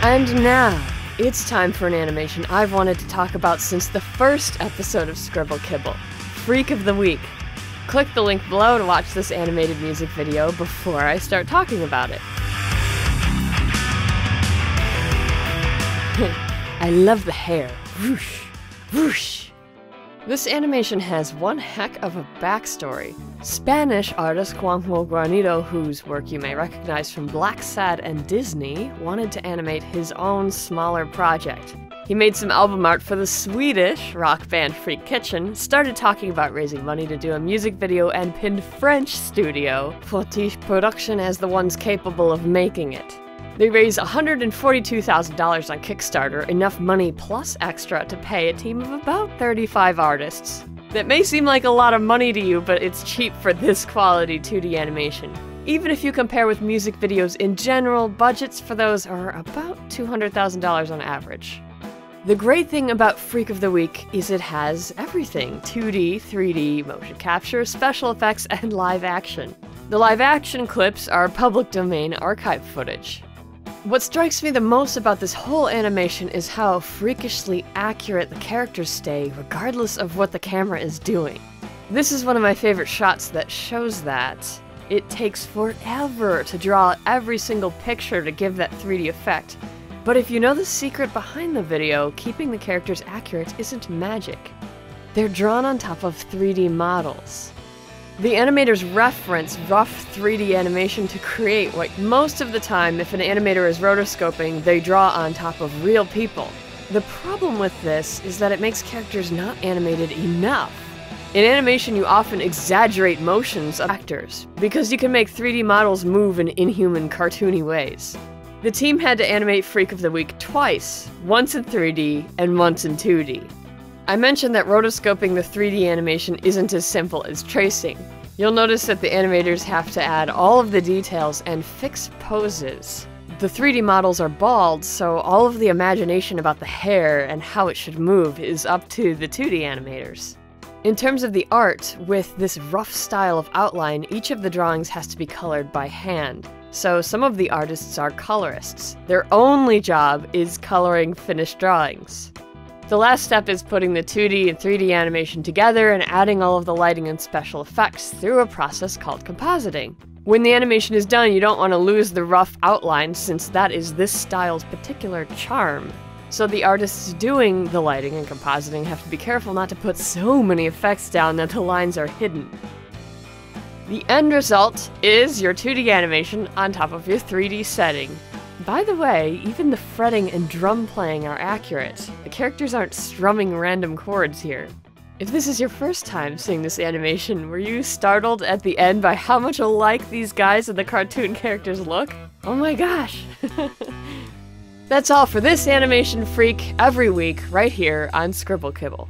And now, it's time for an animation I've wanted to talk about since the first episode of Scribble Kibble, Freak of the Week. Click the link below to watch this animated music video before I start talking about it. I love the hair. Whoosh, whoosh. This animation has one heck of a backstory. Spanish artist Juanjo Guarnido, whose work you may recognize from Black Sad and Disney, wanted to animate his own smaller project. He made some album art for the Swedish rock band Freak Kitchen, started talking about raising money to do a music video, and pinned French studio Fortiche Production as the ones capable of making it. They raised $142,000 on Kickstarter, enough money plus extra to pay a team of about 35 artists. That may seem like a lot of money to you, but it's cheap for this quality 2D animation. Even if you compare with music videos in general, budgets for those are about $200,000 on average. The great thing about Freak of the Week is it has everything: 2D, 3D, motion capture, special effects, and live action. The live action clips are public domain archive footage. What strikes me the most about this whole animation is how freakishly accurate the characters stay, regardless of what the camera is doing. This is one of my favorite shots that shows that. It takes forever to draw every single picture to give that 3D effect. But if you know the secret behind the video, keeping the characters accurate isn't magic. They're drawn on top of 3D models. The animators reference rough 3D animation to create what most of the time, if an animator is rotoscoping, they draw on top of real people. The problem with this is that it makes characters not animated enough. In animation, you often exaggerate motions of actors, because you can make 3D models move in inhuman, cartoony ways. The team had to animate Freak of the Week twice, once in 3D and once in 2D. I mentioned that rotoscoping the 3D animation isn't as simple as tracing. You'll notice that the animators have to add all of the details and fix poses. The 3D models are bald, so all of the imagination about the hair and how it should move is up to the 2D animators. In terms of the art, with this rough style of outline, each of the drawings has to be colored by hand. So some of the artists are colorists. Their only job is coloring finished drawings. The last step is putting the 2D and 3D animation together and adding all of the lighting and special effects through a process called compositing. When the animation is done, you don't want to lose the rough outline, since that is this style's particular charm. So the artists doing the lighting and compositing have to be careful not to put so many effects down that the lines are hidden. The end result is your 2D animation on top of your 3D setting. By the way, even the fretting and drum playing are accurate. The characters aren't strumming random chords here. If this is your first time seeing this animation, were you startled at the end by how much alike these guys and the cartoon characters look? Oh my gosh! That's all for this animation freak every week right here on Scribble Kibble.